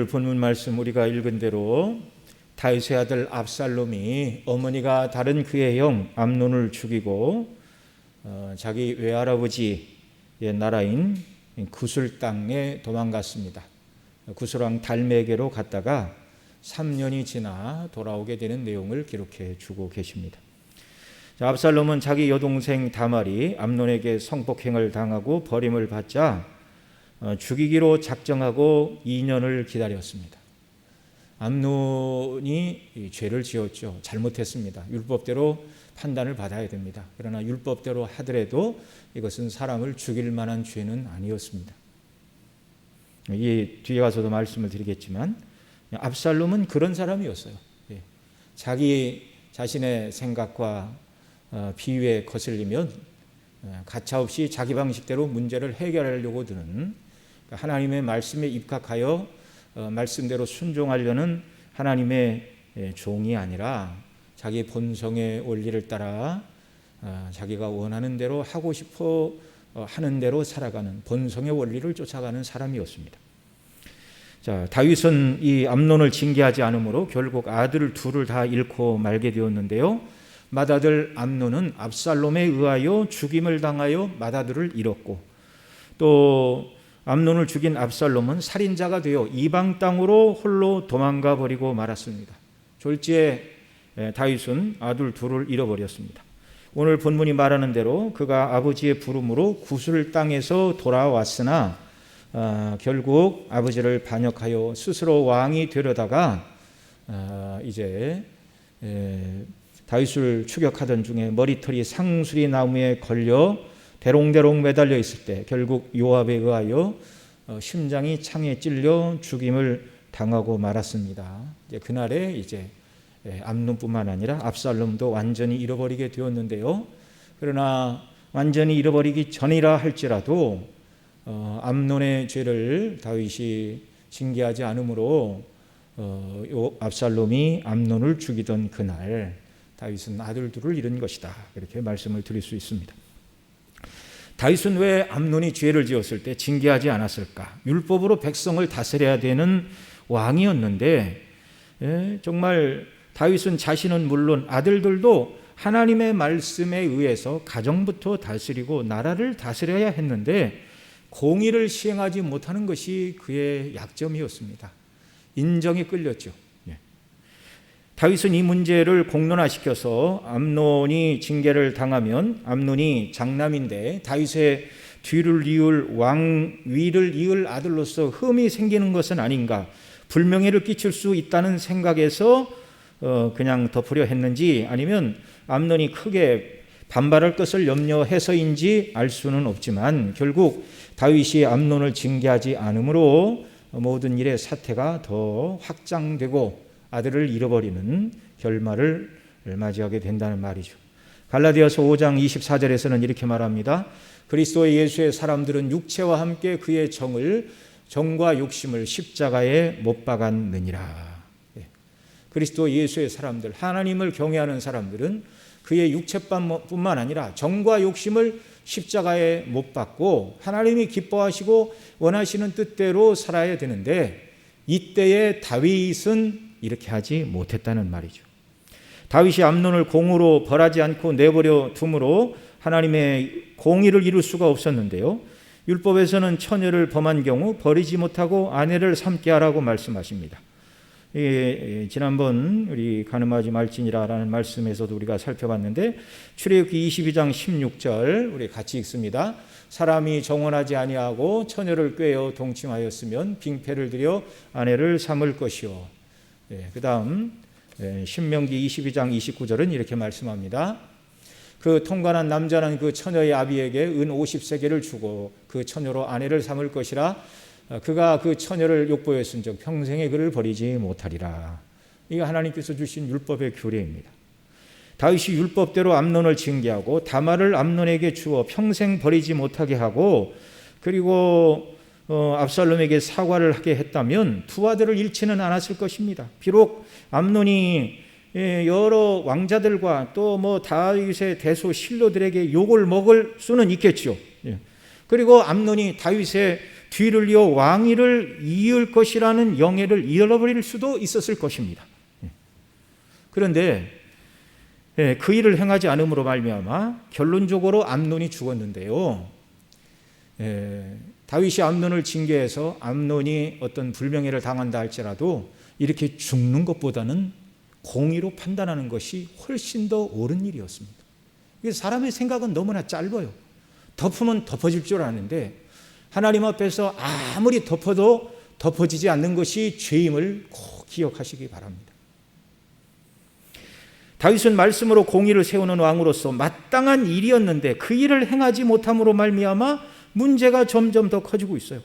오늘 본문 말씀 우리가 읽은 대로 다윗의 아들 압살롬이 어머니가 다른 그의 형 암논을 죽이고 자기 외할아버지의 나라인 구술 땅에 도망갔습니다. 구술왕 달메게로 갔다가 3년이 지나 돌아오게 되는 내용을 기록해 주고 계십니다. 압살롬은 자기 여동생 다말이 암논에게 성폭행을 당하고 버림을 받자 죽이기로 작정하고 2년을 기다렸습니다. 암논이 죄를 지었죠. 잘못했습니다. 율법대로 판단을 받아야 됩니다. 그러나 율법대로 하더라도 이것은 사람을 죽일 만한 죄는 아니었습니다. 이 뒤에 가서도 말씀을 드리겠지만 압살롬은 그런 사람이었어요. 자기 자신의 생각과 비위에 거슬리면 가차없이 자기 방식대로 문제를 해결하려고 드는, 하나님의 말씀에 입각하여 말씀대로 순종하려는 하나님의 종이 아니라 자기 본성의 원리를 따라 자기가 원하는 대로 하고 싶어 하는 대로 살아가는 본성의 원리를 쫓아가는 사람이었습니다. 자, 다윗은 이 암논을 징계하지 않으므로 결국 아들 둘을 다 잃고 말게 되었는데요. 맏아들 암논은 압살롬에 의하여 죽임을 당하여 맏아들을 잃었고, 또 암논을 죽인 압살롬은 살인자가 되어 이방 땅으로 홀로 도망가 버리고 말았습니다. 졸지에 다윗은 아들 둘을 잃어버렸습니다. 오늘 본문이 말하는 대로 그가 아버지의 부름으로 구술 땅에서 돌아왔으나 결국 아버지를 반역하여 스스로 왕이 되려다가 이제 다윗을 추격하던 중에 머리털이 상수리 나무에 걸려 대롱대롱 매달려 있을 때 결국 요압에 의하여 심장이 창에 찔려 죽임을 당하고 말았습니다. 이제 그날에 이제 암논뿐만 아니라 압살롬도 완전히 잃어버리게 되었는데요. 그러나 완전히 잃어버리기 전이라 할지라도 암논의 죄를 다윗이 징계하지 않으므로 압살롬이 암논을 죽이던 그날 다윗은 아들 둘을 잃은 것이다, 이렇게 말씀을 드릴 수 있습니다. 다윗은 왜 암논이 죄를 지었을 때 징계하지 않았을까? 율법으로 백성을 다스려야 되는 왕이었는데 정말 다윗은 자신은 물론 아들들도 하나님의 말씀에 의해서 가정부터 다스리고 나라를 다스려야 했는데 공의를 시행하지 못하는 것이 그의 약점이었습니다. 인정에 끌렸죠. 다윗은 이 문제를 공론화시켜서 암논이 징계를 당하면 암논이 장남인데 다윗의 뒤를 이을 왕위를 이을 아들로서 흠이 생기는 것은 아닌가, 불명예를 끼칠 수 있다는 생각에서 그냥 덮으려 했는지, 아니면 암논이 크게 반발할 것을 염려해서인지 알 수는 없지만 결국 다윗이 암논을 징계하지 않으므로 모든 일의 사태가 더 확장되고 아들을 잃어버리는 결말을 맞이하게 된다는 말이죠. 갈라디아서 5장 24절에서는 이렇게 말합니다. 그리스도 예수의 사람들은 육체와 함께 그의 정과 욕심을 십자가에 못 박았느니라. 그리스도 예수의 사람들, 하나님을 경외하는 사람들은 그의 육체뿐만 아니라 정과 욕심을 십자가에 못 박고 하나님이 기뻐하시고 원하시는 뜻대로 살아야 되는데, 이때의 다윗은 이렇게 하지 못했다는 말이죠. 다윗이 암논을 공으로 벌하지 않고 내버려 둠으로 하나님의 공의를 이룰 수가 없었는데요. 율법에서는 처녀를 범한 경우 버리지 못하고 아내를 삼게 하라고 말씀하십니다. 지난번 우리 가늠하지 말지니라라는 말씀에서도 우리가 살펴봤는데, 출애굽기 22장 16절 우리 같이 읽습니다. 사람이 정혼하지 아니하고 처녀를 꾀어 동침하였으면 빙패를 들여 아내를 삼을 것이요. 그 다음 신명기 22장 29절은 이렇게 말씀합니다. 그 통관한 남자는 그 처녀의 아비에게 은 50세겔을 주고 그 처녀로 아내를 삼을 것이라. 그가 그 처녀를 욕보였은즉 평생에 그를 버리지 못하리라. 이게 하나님께서 주신 율법의 규례입니다. 다윗이 율법대로 암논을 징계하고 다말을 암논에게 주어 평생 버리지 못하게 하고, 그리고 압살롬에게 사과를 하게 했다면 두 아들을 잃지는 않았을 것입니다. 비록 암논이 여러 왕자들과 또 다윗의 대소 신료들에게 욕을 먹을 수는 있겠죠. 그리고 암논이 다윗의 뒤를 이어 왕위를 이을 것이라는 영예를 잃어버릴 수도 있었을 것입니다. 그런데 그 일을 행하지 않음으로 말미암아 결론적으로 암논이 죽었는데요. 다윗이 암논을 징계해서 암논이 어떤 불명예를 당한다 할지라도 이렇게 죽는 것보다는 공의로 판단하는 것이 훨씬 더 옳은 일이었습니다. 사람의 생각은 너무나 짧아요. 덮으면 덮어질 줄 아는데 하나님 앞에서 아무리 덮어도 덮어지지 않는 것이 죄임을 꼭 기억하시기 바랍니다. 다윗은 말씀으로 공의를 세우는 왕으로서 마땅한 일이었는데 그 일을 행하지 못함으로 말미암아 문제가 점점 더 커지고 있어요.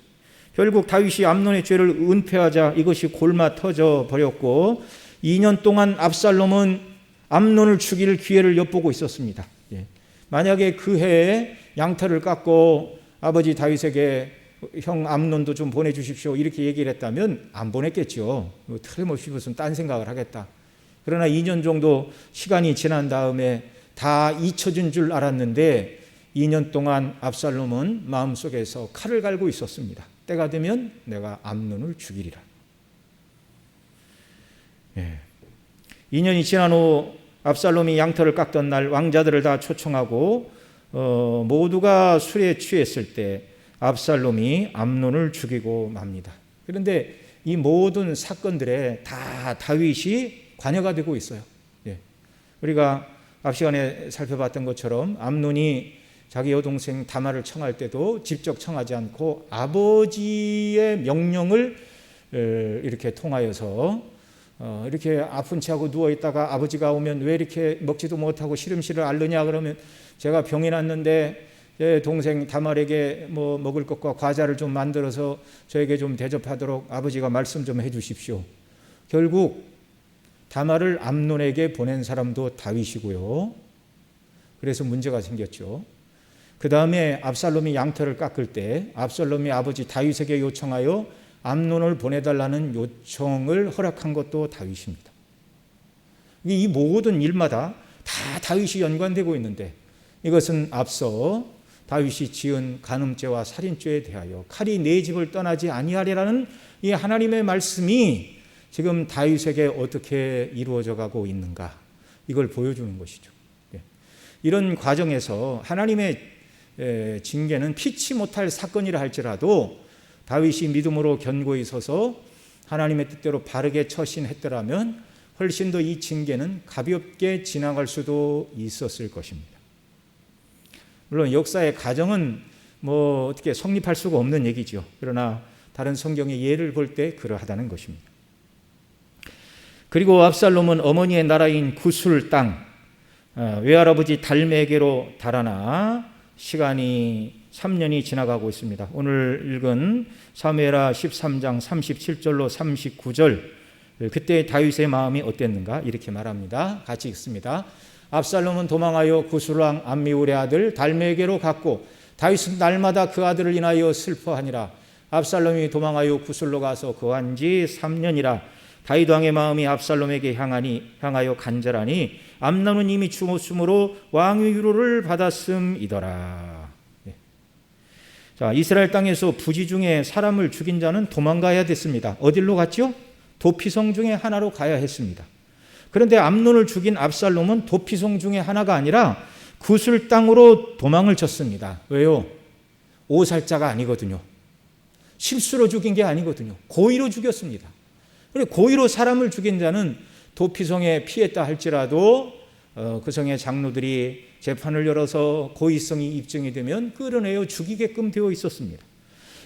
결국 다윗이 암논의 죄를 은폐하자 이것이 골마 터져 버렸고 2년 동안 압살롬은 암논을 죽일 기회를 엿보고 있었습니다. 만약에 그 해에 양털을 깎고 아버지 다윗에게 형 암논도 좀 보내주십시오 이렇게 얘기를 했다면 안 보냈겠죠. 틀림없이 무슨 딴 생각을 하겠다. 그러나 2년 정도 시간이 지난 다음에 다 잊혀진 줄 알았는데 2년 동안 압살롬은 마음속에서 칼을 갈고 있었습니다. 때가 되면 내가 암논을 죽이리라. 2년이 지난 후 압살롬이 양털을 깎던 날 왕자들을 다 초청하고 모두가 술에 취했을 때 압살롬이 암논을 죽이고 맙니다. 그런데 이 모든 사건들에 다 다윗이 관여가 되고 있어요. 우리가 앞 시간에 살펴봤던 것처럼 암논이 자기 여동생 다말을 청할 때도 직접 청하지 않고 아버지의 명령을 이렇게 통하여서 이렇게 아픈 채하고 누워있다가 아버지가 오면 왜 이렇게 먹지도 못하고 시름시를 앓느냐 그러면 제가 병이 났는데 제 동생 다말에게 뭐 먹을 것과 과자를 좀 만들어서 저에게 좀 대접하도록 아버지가 말씀 좀 해 주십시오. 결국 다말을 암논에게 보낸 사람도 다윗이고요. 그래서 문제가 생겼죠. 그 다음에 압살롬이 양털을 깎을 때 압살롬이 아버지 다윗에게 요청하여 암논을 보내달라는 요청을 허락한 것도 다윗입니다. 이 모든 일마다 다 다윗이 연관되고 있는데 이것은 앞서 다윗이 지은 간음죄와 살인죄에 대하여 칼이 내 집을 떠나지 아니하리라는 이 하나님의 말씀이 지금 다윗에게 어떻게 이루어져 가고 있는가 이걸 보여주는 것이죠. 이런 과정에서 하나님의 징계는 피치 못할 사건이라 할지라도 다윗이 믿음으로 견고히 서서 하나님의 뜻대로 바르게 처신했더라면 훨씬 더 이 징계는 가볍게 지나갈 수도 있었을 것입니다. 물론 역사의 가정은 뭐 어떻게 성립할 수가 없는 얘기죠. 그러나 다른 성경의 예를 볼 때 그러하다는 것입니다. 그리고 압살롬은 어머니의 나라인 구술 땅 외할아버지 달메게로 달아나 시간이 3년이 지나가고 있습니다. 오늘 읽은 사무엘하 13장 37절로 39절 그때 다윗의 마음이 어땠는가 이렇게 말합니다. 같이 읽습니다. 압살롬은 도망하여 구술왕 암미울의 아들 달메게로 갔고 다윗은 날마다 그 아들을 인하여 슬퍼하니라. 압살롬이 도망하여 구술로 가서 거한 지 3년이라. 다윗 왕의 마음이 압살롬에게 향하여 간절하니 암논은 이미 죽었으므로 왕위 위로를 받았음이더라. 자, 이스라엘 땅에서 부지 중에 사람을 죽인 자는 도망가야 됐습니다. 어디로 갔죠? 도피성 중에 하나로 가야 했습니다. 그런데 암논을 죽인 압살롬은 도피성 중에 하나가 아니라 구술 땅으로 도망을 쳤습니다. 왜요? 오살자가 아니거든요. 실수로 죽인 게 아니거든요. 고의로 죽였습니다. 그리고 고의로 사람을 죽인 자는 도피성에 피했다 할지라도 그 성의 장로들이 재판을 열어서 고의성이 입증이 되면 끌어내어 죽이게끔 되어 있었습니다.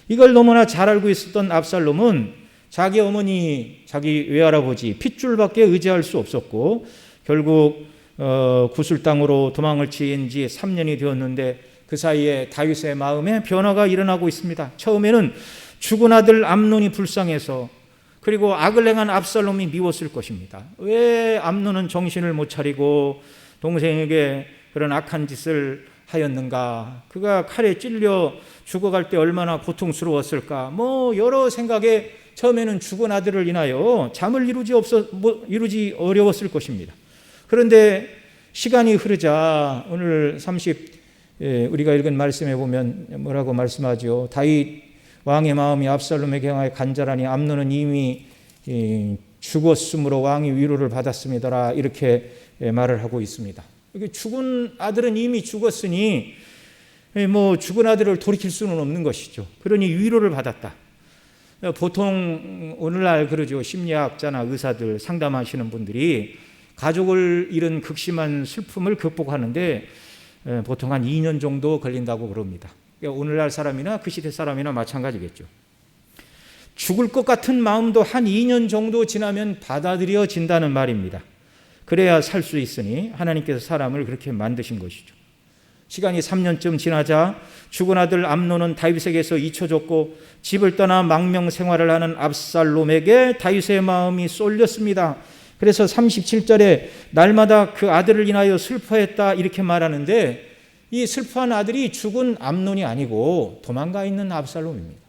이걸 너무나 잘 알고 있었던 압살롬은 자기 어머니, 자기 외할아버지 핏줄밖에 의지할 수 없었고 결국 구술 땅으로 도망을 치인 지 3년이 되었는데 그 사이에 다윗의 마음에 변화가 일어나고 있습니다. 처음에는 죽은 아들 암논이 불쌍해서 그리고 악을 행한 압살롬이 미웠을 것입니다. 왜 암논은 정신을 못 차리고 동생에게 그런 악한 짓을 하였는가? 그가 칼에 찔려 죽어갈 때 얼마나 고통스러웠을까? 뭐 여러 생각에 처음에는 죽은 아들을 인하여 잠을 이루지 어려웠을 것입니다. 그런데 시간이 흐르자 오늘 우리가 읽은 말씀에 보면 뭐라고 말씀하죠? 다윗 왕의 마음이 압살롬에게 향하여 간절하니 암논은 이미 죽었으므로 왕이 위로를 받았습니다. 이렇게 말을 하고 있습니다. 죽은 아들은 이미 죽었으니 죽은 아들을 돌이킬 수는 없는 것이죠. 그러니 위로를 받았다. 보통 오늘날 그러죠. 심리학자나 의사들 상담하시는 분들이 가족을 잃은 극심한 슬픔을 극복하는데 보통 한 2년 정도 걸린다고 그럽니다. 오늘날 사람이나 그 시대 사람이나 마찬가지겠죠. 죽을 것 같은 마음도 한 2년 정도 지나면 받아들여진다는 말입니다. 그래야 살 수 있으니 하나님께서 사람을 그렇게 만드신 것이죠. 시간이 3년쯤 지나자 죽은 아들 암논은 다윗에게서 잊혀졌고 집을 떠나 망명 생활을 하는 압살롬에게 다윗의 마음이 쏠렸습니다. 그래서 37절에 날마다 그 아들을 인하여 슬퍼했다 이렇게 말하는데, 이 슬퍼한 아들이 죽은 암논이 아니고 도망가 있는 압살롬입니다.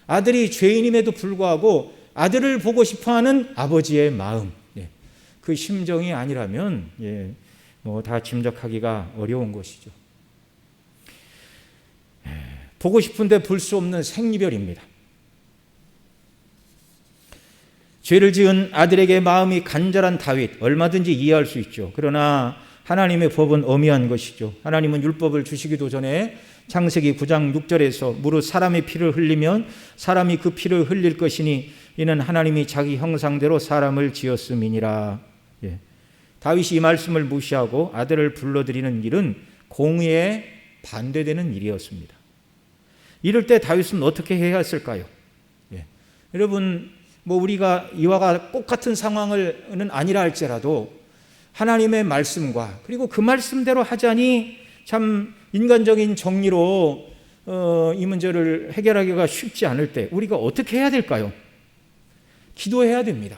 아들이 죄인임에도 불구하고 아들을 보고 싶어하는 아버지의 마음, 그 심정이 아니라면 다 짐작하기가 어려운 것이죠. 보고 싶은데 볼 수 없는 생이별입니다. 죄를 지은 아들에게 마음이 간절한 다윗, 얼마든지 이해할 수 있죠. 그러나 하나님의 법은 엄미한 것이죠. 하나님은 율법을 주시기도 전에 창세기 9장 6절에서 무릇 사람의 피를 흘리면 사람이 그 피를 흘릴 것이니 이는 하나님이 자기 형상대로 사람을 지었음이니라. 다윗이 이 말씀을 무시하고 아들을 불러들이는 일은 공의에 반대되는 일이었습니다. 이럴 때 다윗은 어떻게 해야 했을까요? 여러분, 우리가 이와 똑같은 상황은 아니라 할지라도 하나님의 말씀과 그리고 그 말씀대로 하자니 참 인간적인 정리로 이 문제를 해결하기가 쉽지 않을 때 우리가 어떻게 해야 될까요? 기도해야 됩니다.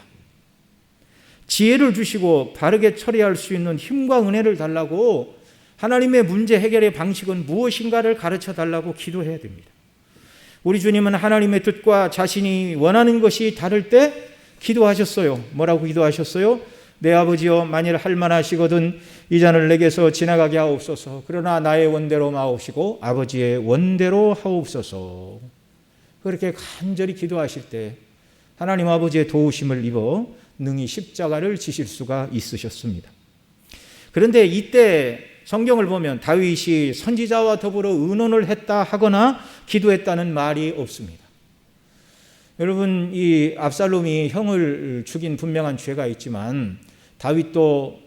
지혜를 주시고 바르게 처리할 수 있는 힘과 은혜를 달라고, 하나님의 문제 해결의 방식은 무엇인가를 가르쳐 달라고 기도해야 됩니다. 우리 주님은 하나님의 뜻과 자신이 원하는 것이 다를 때 기도하셨어요. 뭐라고 기도하셨어요? 내 아버지여, 만일 할만하시거든 이 잔을 내게서 지나가게 하옵소서. 그러나 나의 원대로 마옵시고 아버지의 원대로 하옵소서. 그렇게 간절히 기도하실 때 하나님 아버지의 도우심을 입어 능히 십자가를 지실 수가 있으셨습니다. 그런데 이때 성경을 보면 다윗이 선지자와 더불어 의논을 했다 하거나 기도했다는 말이 없습니다. 여러분, 이 압살롬이 형을 죽인 분명한 죄가 있지만 다윗도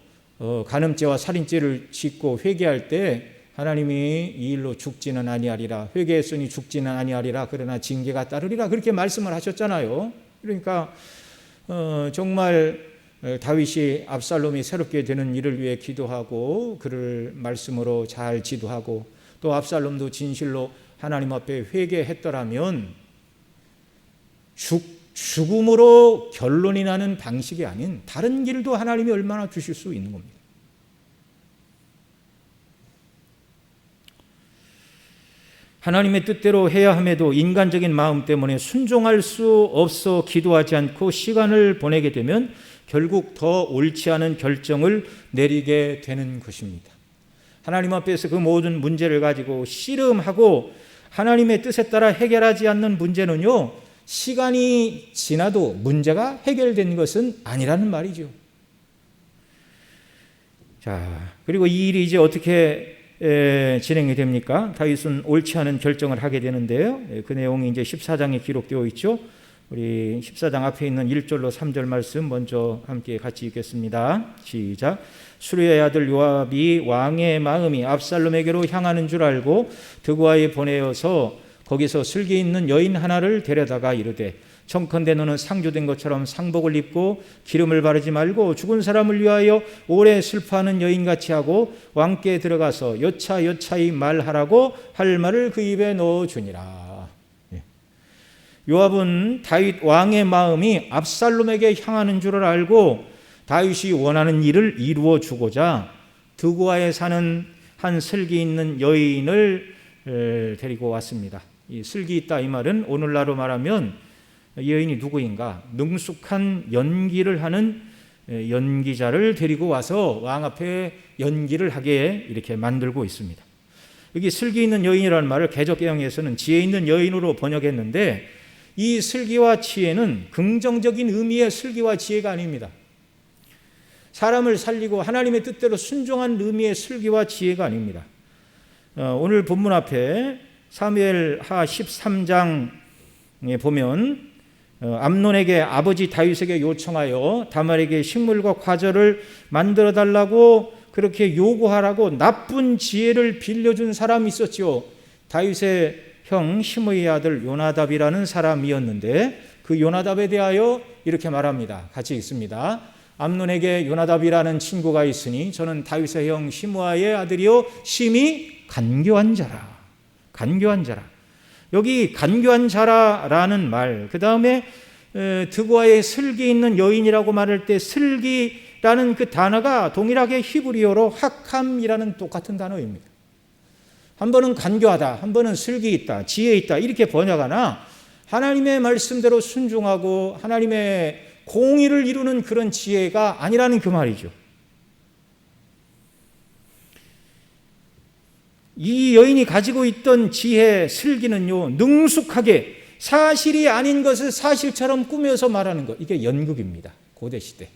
간음죄와 살인죄를 짓고 회개할 때 하나님이 이 일로 죽지는 아니하리라, 회개했으니 죽지는 아니하리라, 그러나 징계가 따르리라, 그렇게 말씀을 하셨잖아요. 그러니까 정말 다윗이 압살롬이 새롭게 되는 일을 위해 기도하고 그를 말씀으로 잘 지도하고 또 압살롬도 진실로 하나님 앞에 회개했더라면 죽음으로 결론이 나는 방식이 아닌 다른 길도 하나님이 얼마나 주실 수 있는 겁니다. 하나님의 뜻대로 해야 함에도 인간적인 마음 때문에 순종할 수 없어 기도하지 않고 시간을 보내게 되면 결국 더 옳지 않은 결정을 내리게 되는 것입니다. 하나님 앞에서 그 모든 문제를 가지고 씨름하고 하나님의 뜻에 따라 해결하지 않는 문제는요, 시간이 지나도 문제가 해결된 것은 아니라는 말이죠. 자, 그리고 이 일이 이제 어떻게 진행이 됩니까? 다윗은 옳지 않은 결정을 하게 되는데요. 그 내용이 이제 14장에 기록되어 있죠. 우리 14장 앞에 있는 1절로 3절 말씀 먼저 함께 같이 읽겠습니다. 시작. 수르야의 아들 요압이 왕의 마음이 압살롬에게로 향하는 줄 알고 드고아에 보내어서 거기서 슬기 있는 여인 하나를 데려다가 이르되, 청컨대 너는 상주된 것처럼 상복을 입고 기름을 바르지 말고 죽은 사람을 위하여 오래 슬퍼하는 여인같이 하고 왕께 들어가서 여차여차히 말하라고 할 말을 그 입에 넣어주니라. 요압은 다윗 왕의 마음이 압살롬에게 향하는 줄을 알고 다윗이 원하는 일을 이루어 주고자 드고아에 사는 한 슬기 있는 여인을 데리고 왔습니다. 이 슬기 있다 이 말은 오늘날로 말하면 이 여인이 누구인가? 능숙한 연기를 하는 연기자를 데리고 와서 왕 앞에 연기를 하게 이렇게 만들고 있습니다. 여기 슬기 있는 여인이라는 말을 개역개정에서는 지혜 있는 여인으로 번역했는데 이 슬기와 지혜는 긍정적인 의미의 슬기와 지혜가 아닙니다. 사람을 살리고 하나님의 뜻대로 순종한 의미의 슬기와 지혜가 아닙니다. 오늘 본문 앞에 사무엘하 13장에 보면 암논에게 아버지 다윗에게 요청하여 다말에게 식물과 과자를 만들어 달라고 그렇게 요구하라고 나쁜 지혜를 빌려준 사람이 있었죠. 다윗의 형 시므이의 아들 요나답이라는 사람이었는데 그 요나답에 대하여 이렇게 말합니다. 같이 읽습니다. 암논에게 요나답이라는 친구가 있으니 저는 다윗의 형 시므아의 아들이요 심히 간교한 자라. 간교한 자라. 여기 간교한 자라라는 말, 그 다음에 드고아의 슬기 있는 여인이라고 말할 때 슬기라는 그 단어가 동일하게 히브리어로 학함이라는 똑같은 단어입니다. 한 번은 간교하다, 한 번은 슬기 있다, 지혜 있다 이렇게 번역하나 하나님의 말씀대로 순종하고 하나님의 공의를 이루는 그런 지혜가 아니라는 그 말이죠. 이 여인이 가지고 있던 지혜, 슬기는요, 능숙하게 사실이 아닌 것을 사실처럼 꾸며서 말하는 것. 이게 연극입니다. 고대시대.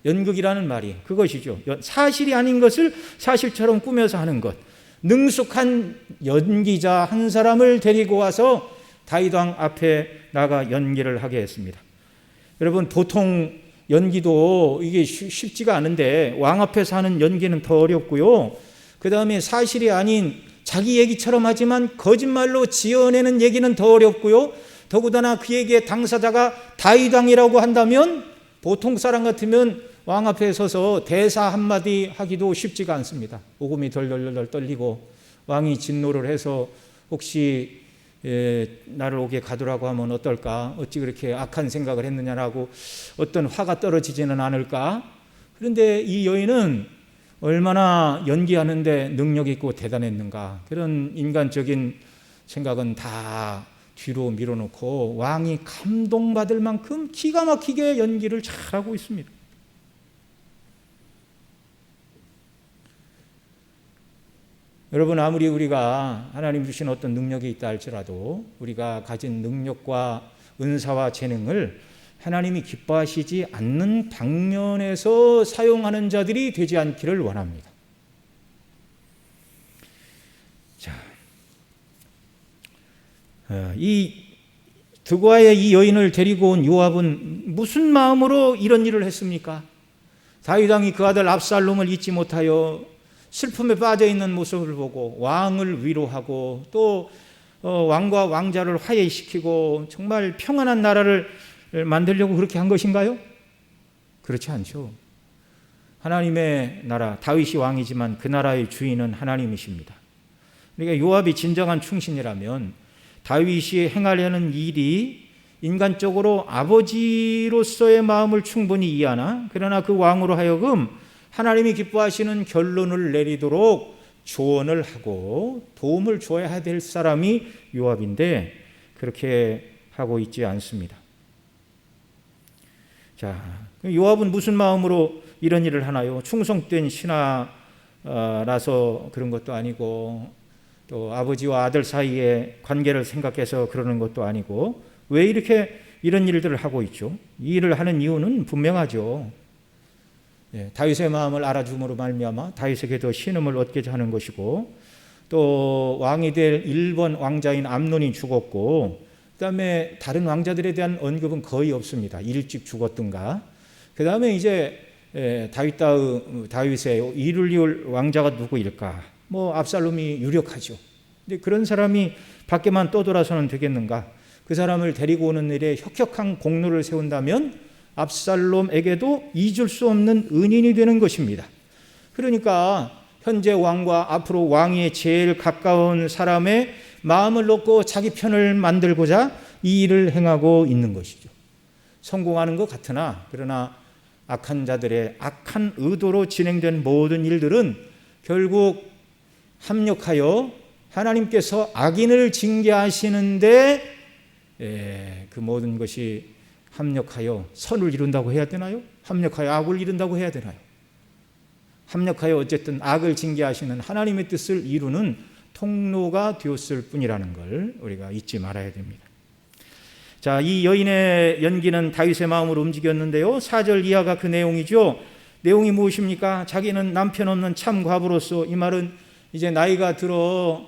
연극이라는 말이 그것이죠. 사실이 아닌 것을 사실처럼 꾸며서 하는 것. 능숙한 연기자 한 사람을 데리고 와서 다윗 왕 앞에 나가 연기를 하게 했습니다. 여러분, 보통 연기도 이게 쉽지가 않은데 왕 앞에서 하는 연기는 더 어렵고요. 그 다음에 사실이 아닌 자기 얘기처럼 하지만 거짓말로 지어내는 얘기는 더 어렵고요. 더구나 그 얘기의 당사자가 다윗 왕이라고 한다면 보통 사람 같으면 왕 앞에 서서 대사 한마디 하기도 쉽지가 않습니다. 오금이 덜덜덜 떨리고 왕이 진노를 해서 혹시 나를 오게 가두라고 하면 어떨까? 어찌 그렇게 악한 생각을 했느냐라고 어떤 화가 떨어지지는 않을까? 그런데 이 여인은 얼마나 연기하는데 능력 있고 대단했는가. 그런 인간적인 생각은 다 뒤로 밀어놓고 왕이 감동받을 만큼 기가 막히게 연기를 잘하고 있습니다. 여러분, 아무리 우리가 하나님 주신 어떤 능력이 있다 할지라도 우리가 가진 능력과 은사와 재능을 하나님이 기뻐하시지 않는 방면에서 사용하는 자들이 되지 않기를 원합니다. 자, 이 드고아의 이 여인을 데리고 온 요압은 무슨 마음으로 이런 일을 했습니까? 다윗 왕이 그 아들 압살롬을 잊지 못하여 슬픔에 빠져 있는 모습을 보고 왕을 위로하고 또 왕과 왕자를 화해시키고 정말 평안한 나라를 만들려고 그렇게 한 것인가요? 그렇지 않죠. 하나님의 나라, 다윗이 왕이지만 그 나라의 주인은 하나님이십니다. 그러니까 요압이 진정한 충신이라면 다윗이 행하려는 일이 인간적으로 아버지로서의 마음을 충분히 이해하나, 그러나 그 왕으로 하여금 하나님이 기뻐하시는 결론을 내리도록 조언을 하고 도움을 줘야 될 사람이 요압인데 그렇게 하고 있지 않습니다. 자, 요압은 무슨 마음으로 이런 일을 하나요? 충성된 신하라서 그런 것도 아니고 또 아버지와 아들 사이의 관계를 생각해서 그러는 것도 아니고 왜 이렇게 이런 일들을 하고 있죠? 이 일을 하는 이유는 분명하죠. 다윗의 마음을 알아줌으로 말미암아 다윗에게 더 신음을 얻게 하는 것이고 또 왕이 될 1번 왕자인 암논이 죽었고 그 다음에 다른 왕자들에 대한 언급은 거의 없습니다. 일찍 죽었든가. 그 다음에 이제 다윗의 이를 이을 왕자가 누구일까? 압살롬이 유력하죠. 근데 그런 사람이 밖에만 떠돌아서는 되겠는가? 그 사람을 데리고 오는 일에 혁혁한 공로를 세운다면 압살롬에게도 잊을 수 없는 은인이 되는 것입니다. 그러니까 현재 왕과 앞으로 왕에 제일 가까운 사람의 마음을 놓고 자기 편을 만들고자 이 일을 행하고 있는 것이죠. 성공하는 것 같으나 그러나 악한 자들의 악한 의도로 진행된 모든 일들은 결국 합력하여 하나님께서 악인을 징계하시는데 그 모든 것이 합력하여 선을 이룬다고 해야 되나요? 합력하여 악을 이룬다고 해야 되나요? 합력하여 어쨌든 악을 징계하시는 하나님의 뜻을 이루는 통로가 되었을 뿐이라는 걸 우리가 잊지 말아야 됩니다. 자, 이 여인의 연기는 다윗의 마음을 움직였는데요. 4절 이하가 그 내용이죠. 내용이 무엇입니까? 자기는 남편 없는 참 과부로서, 이 말은 이제 나이가 들어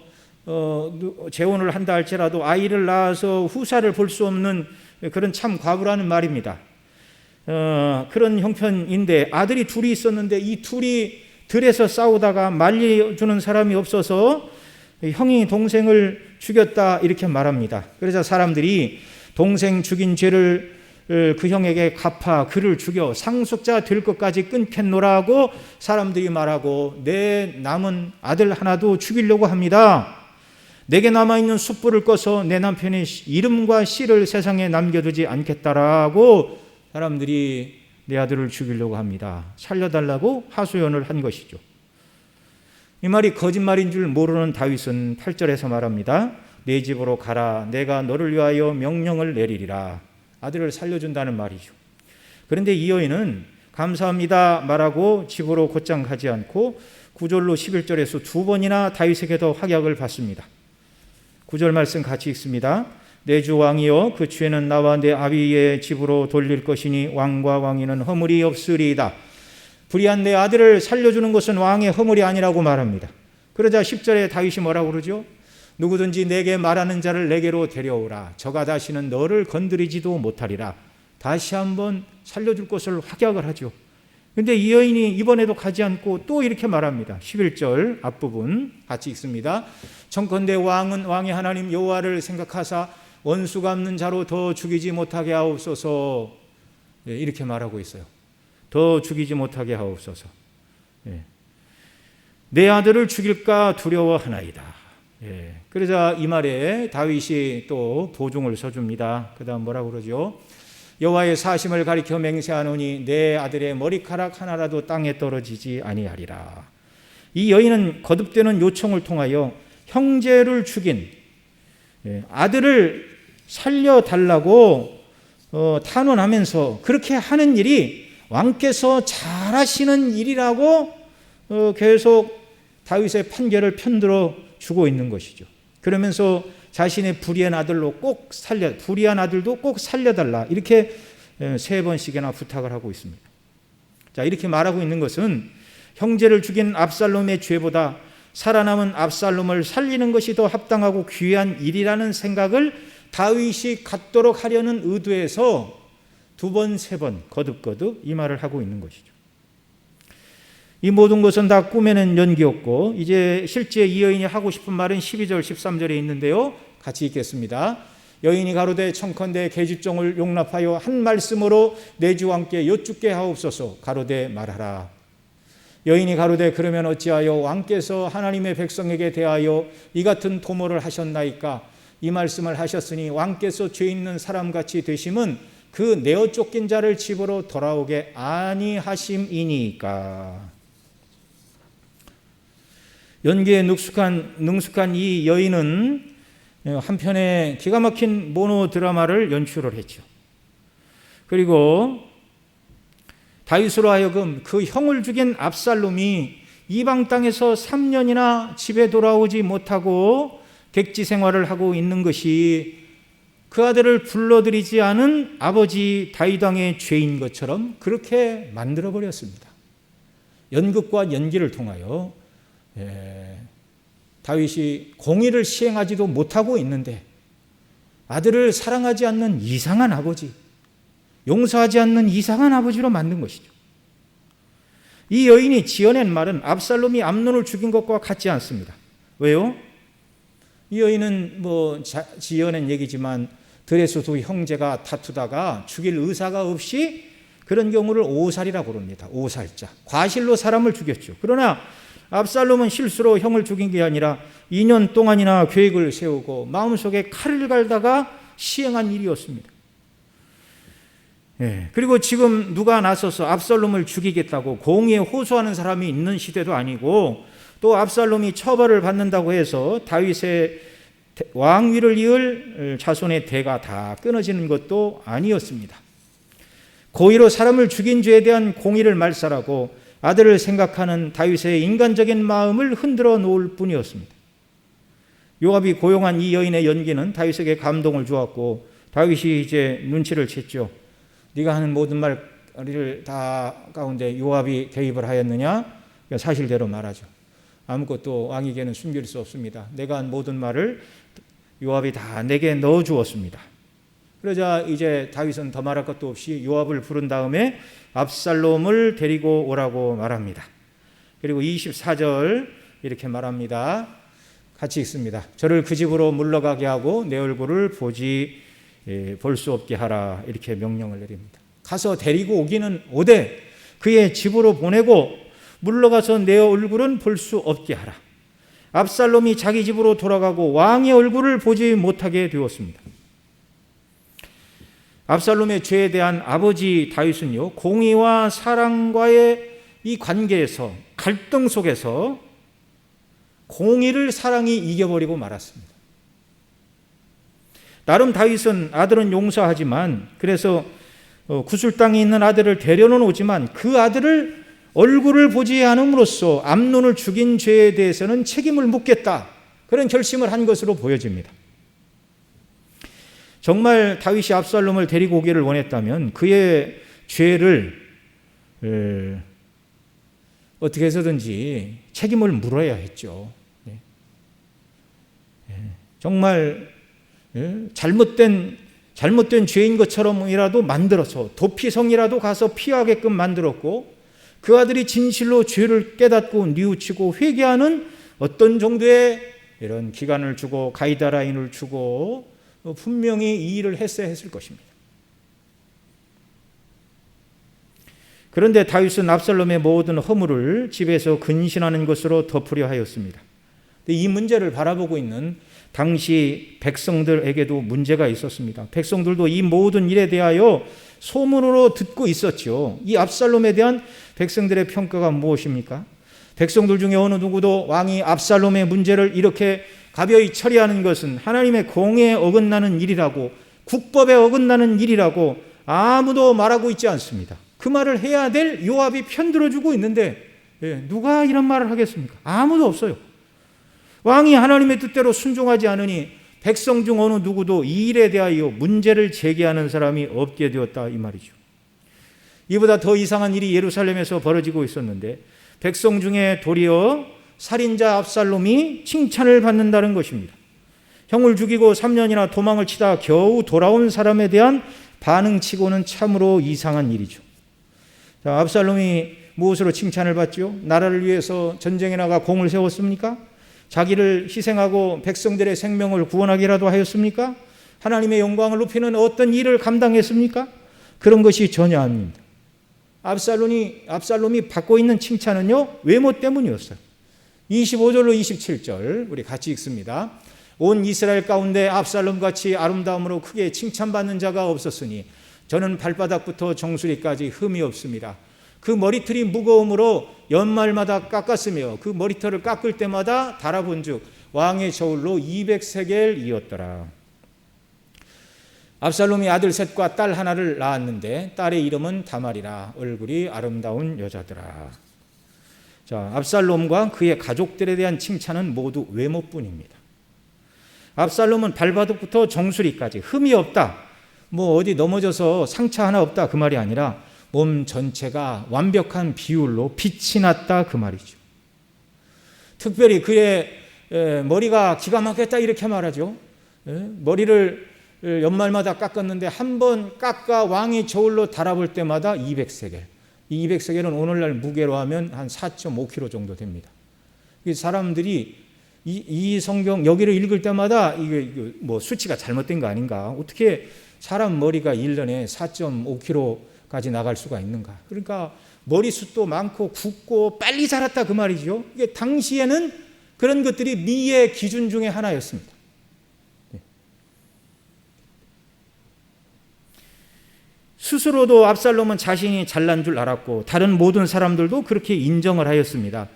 재혼을 한다 할지라도 아이를 낳아서 후사를 볼 수 없는 그런 참 과부라는 말입니다. 그런 형편인데 아들이 둘이 있었는데 이 둘이 들에서 싸우다가 말려주는 사람이 없어서 형이 동생을 죽였다 이렇게 말합니다. 그래서 사람들이 동생 죽인 죄를 그 형에게 갚아 그를 죽여 상속자 될 것까지 끊겠노라고 사람들이 말하고 내 남은 아들 하나도 죽이려고 합니다. 내게 남아있는 숯불을 꺼서 내 남편의 이름과 씨를 세상에 남겨두지 않겠다라고 사람들이 내 아들을 죽이려고 합니다. 살려달라고 하소연을 한 것이죠. 이 말이 거짓말인 줄 모르는 다윗은 8절에서 말합니다. 내 집으로 가라. 내가 너를 위하여 명령을 내리리라. 아들을 살려준다는 말이죠. 그런데 이 여인은 감사합니다 말하고 집으로 곧장 가지 않고 9절로 11절에서 두 번이나 다윗에게도 확약을 받습니다. 9절 말씀 같이 읽습니다. 내 주 왕이여, 그 죄는 나와 내 아비의 집으로 돌릴 것이니 왕과 왕위는 허물이 없으리이다. 불의한 내 아들을 살려주는 것은 왕의 허물이 아니라고 말합니다. 그러자 10절에 다윗이 뭐라고 그러죠? 누구든지 내게 말하는 자를 내게로 데려오라. 저가 다시는 너를 건드리지도 못하리라. 다시 한번 살려줄 것을 확약을 하죠. 그런데 이 여인이 이번에도 가지 않고 또 이렇게 말합니다. 11절 앞부분 같이 읽습니다. 청컨대 왕은 왕의 하나님 여호와를 생각하사 원수 갚는 자로 더 죽이지 못하게 하옵소서. 이렇게 말하고 있어요. 더 죽이지 못하게 하옵소서. 내 아들을 죽일까 두려워하나이다. 그러자 이 말에 다윗이 또 보증을 서줍니다. 그 다음 뭐라고 그러죠? 여호와의 사심을 가리켜 맹세하노니 내 아들의 머리카락 하나라도 땅에 떨어지지 아니하리라. 이 여인은 거듭되는 요청을 통하여 형제를 죽인 아들을 살려달라고 탄원하면서 그렇게 하는 일이 왕께서 잘하시는 일이라고 계속 다윗의 판결을 편들어 주고 있는 것이죠. 그러면서 자신의 불의한 아들도 꼭 살려달라 이렇게 3번씩이나 부탁을 하고 있습니다. 자, 이렇게 말하고 있는 것은 형제를 죽인 압살롬의 죄보다 살아남은 압살롬을 살리는 것이 더 합당하고 귀한 일이라는 생각을 다윗이 갖도록 하려는 의도에서 2번, 3번 거듭거듭 이 말을 하고 있는 것이죠. 이 모든 것은 다 꿈에는 연기였고 이제 실제 이 여인이 하고 싶은 말은 12절, 13절에 있는데요. 같이 읽겠습니다. 여인이 가로되 청컨대 계집종을 용납하여 한 말씀으로 내 주 왕께 여쭙게 하옵소서. 가로되 말하라. 여인이 가로되 그러면 어찌하여 왕께서 하나님의 백성에게 대하여 이 같은 도모를 하셨나이까? 이 말씀을 하셨으니 왕께서 죄 있는 사람같이 되심은 그 내어 쫓긴 자를 집으로 돌아오게 아니하심이니까. 연기에 능숙한 이 여인은 한편에 기가 막힌 모노 드라마를 연출을 했죠. 그리고 다윗으로 하여금 그 형을 죽인 압살롬이 이방 땅에서 3년이나 집에 돌아오지 못하고 객지 생활을 하고 있는 것이 그 아들을 불러들이지 않은 아버지 다윗 왕의 죄인 것처럼 그렇게 만들어버렸습니다. 연극과 연기를 통하여 다윗이 공의를 시행하지도 못하고 있는데 아들을 사랑하지 않는 이상한 아버지, 용서하지 않는 이상한 아버지로 만든 것이죠. 이 여인이 지어낸 말은 압살롬이 암논을 죽인 것과 같지 않습니다. 왜요? 이 여인은 지어낸 얘기지만 들에서 두 형제가 다투다가 죽일 의사가 없이 그런 경우를 오살이라고 그럽니다. 오살자. 과실로 사람을 죽였죠. 그러나 압살롬은 실수로 형을 죽인 게 아니라 2년 동안이나 계획을 세우고 마음속에 칼을 갈다가 시행한 일이었습니다. 그리고 지금 누가 나서서 압살롬을 죽이겠다고 공의에 호소하는 사람이 있는 시대도 아니고 또 압살롬이 처벌을 받는다고 해서 다윗의 왕위를 이을 자손의 대가 다 끊어지는 것도 아니었습니다. 고의로 사람을 죽인 죄에 대한 공의를 말살하고 아들을 생각하는 다윗의 인간적인 마음을 흔들어 놓을 뿐이었습니다. 요압이 고용한 이 여인의 연기는 다윗에게 감동을 주었고 다윗이 이제 눈치를 챘죠. 네가 하는 모든 말을 다 가운데 요압이 개입을 하였느냐? 사실대로 말하죠. 아무것도 왕에게는 숨길 수 없습니다. 내가 한 모든 말을 요압이 다 내게 넣어 주었습니다. 그러자 이제 다윗은 더 말할 것도 없이 요압을 부른 다음에 압살롬을 데리고 오라고 말합니다. 그리고 24절 이렇게 말합니다. 같이 읽습니다. 저를 그 집으로 물러가게 하고 내 얼굴을 볼 수 없게 하라. 이렇게 명령을 내립니다. 가서 데리고 오기는 오되 그의 집으로 보내고 물러가서 내 얼굴은 볼 수 없게 하라. 압살롬이 자기 집으로 돌아가고 왕의 얼굴을 보지 못하게 되었습니다. 압살롬의 죄에 대한 아버지 다윗은요, 공의와 사랑과의 이 관계에서, 갈등 속에서 공의를 사랑이 이겨버리고 말았습니다. 나름 다윗은 아들은 용서하지만, 그래서 구술 땅에 있는 아들을 데려는 오지만 그 아들을 얼굴을 보지 않음으로써 암논을 죽인 죄에 대해서는 책임을 묻겠다, 그런 결심을 한 것으로 보여집니다. 정말 다윗이 압살롬을 데리고 오기를 원했다면 그의 죄를 어떻게 해서든지 책임을 물어야 했죠. 정말 잘못된 죄인 것처럼이라도 만들어서 도피성이라도 가서 피하게끔 만들었고, 그 아들이 진실로 죄를 깨닫고 뉘우치고 회개하는 어떤 정도의 이런 기간을 주고 가이드라인을 주고 분명히 이 일을 했어야 했을 것입니다. 그런데 다윗은 압살롬의 모든 허물을 집에서 근신하는 것으로 덮으려 하였습니다. 이 문제를 바라보고 있는 당시 백성들에게도 문제가 있었습니다. 백성들도 이 모든 일에 대하여 소문으로 듣고 있었죠. 이 압살롬에 대한 백성들의 평가가 무엇입니까? 백성들 중에 어느 누구도 왕이 압살롬의 문제를 이렇게 가벼이 처리하는 것은 하나님의 공의에 어긋나는 일이라고, 국법에 어긋나는 일이라고 아무도 말하고 있지 않습니다. 그 말을 해야 될 요압이 편들어주고 있는데 누가 이런 말을 하겠습니까? 아무도 없어요. 왕이 하나님의 뜻대로 순종하지 않으니 백성 중 어느 누구도 이 일에 대하여 문제를 제기하는 사람이 없게 되었다, 이 말이죠. 이보다 더 이상한 일이 예루살렘에서 벌어지고 있었는데 백성 중에 도리어 살인자 압살롬이 칭찬을 받는다는 것입니다. 형을 죽이고 3년이나 도망을 치다 겨우 돌아온 사람에 대한 반응치고는 참으로 이상한 일이죠. 자, 압살롬이 무엇으로 칭찬을 받죠? 나라를 위해서 전쟁에 나가 공을 세웠습니까? 자기를 희생하고 백성들의 생명을 구원하기라도 하였습니까? 하나님의 영광을 높이는 어떤 일을 감당했습니까? 그런 것이 전혀 아닙니다. 압살롬이 받고 있는 칭찬은요, 외모 때문이었어요. 25절로 27절 우리 같이 읽습니다. 온 이스라엘 가운데 압살롬같이 아름다움으로 크게 칭찬받는 자가 없었으니 저는 발바닥부터 정수리까지 흠이 없습니다. 그 머리털이 무거움으로 연말마다 깎았으며 그 머리털을 깎을 때마다 달아본 즉 왕의 저울로 200세겔이었더라. 압살롬이 아들 셋과 딸 하나를 낳았는데 딸의 이름은 다말이라. 얼굴이 아름다운 여자더라. 자, 압살롬과 그의 가족들에 대한 칭찬은 모두 외모뿐입니다. 압살롬은 발바닥부터 정수리까지 흠이 없다, 뭐 어디 넘어져서 상처 하나 없다, 그 말이 아니라 몸 전체가 완벽한 비율로 빛이 났다, 그 말이죠. 특별히 그의 머리가 기가 막혔다, 이렇게 말하죠. 머리를 연말마다 깎았는데 한 번 깎아 왕의 저울로 달아볼 때마다 200세겔. 이 200세겔은 오늘날 무게로 하면 한 4.5kg 정도 됩니다. 사람들이 이 성경 여기를 읽을 때마다 이게 뭐 수치가 잘못된 거 아닌가? 어떻게 사람 머리가 1년에 4.5kg까지 나갈 수가 있는가? 그러니까 머리숱도 많고 굵고 빨리 자랐다, 그 말이죠. 이게 당시에는 그런 것들이 미의 기준 중에 하나였습니다. 스스로도 압살롬은 자신이 잘난 줄 알았고 다른 모든 사람들도 그렇게 인정을 하였습니다.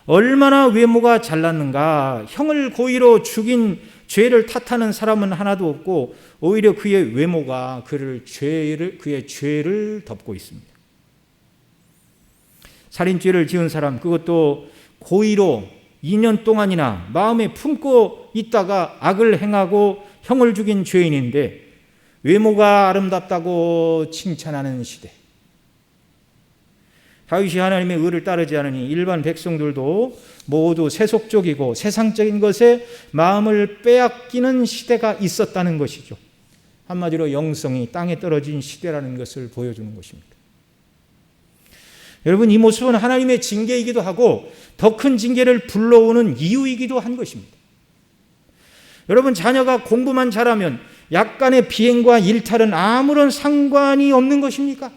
얼마나 외모가 잘났는가. 형을 고의로 죽인 죄를 탓하는 사람은 하나도 없고 오히려 그의 외모가 그의 죄를 덮고 있습니다. 살인죄를 지은 사람, 그것도 고의로 2년 동안이나 마음에 품고 있다가 악을 행하고 형을 죽인 죄인인데 외모가 아름답다고 칭찬하는 시대. 다윗이 하나님의 의를 따르지 않으니 일반 백성들도 모두 세속적이고 세상적인 것에 마음을 빼앗기는 시대가 있었다는 것이죠. 한마디로 영성이 땅에 떨어진 시대라는 것을 보여주는 것입니다. 여러분, 이 모습은 하나님의 징계이기도 하고 더 큰 징계를 불러오는 이유이기도 한 것입니다. 여러분, 자녀가 공부만 잘하면 약간의 비행과 일탈은 아무런 상관이 없는 것입니까?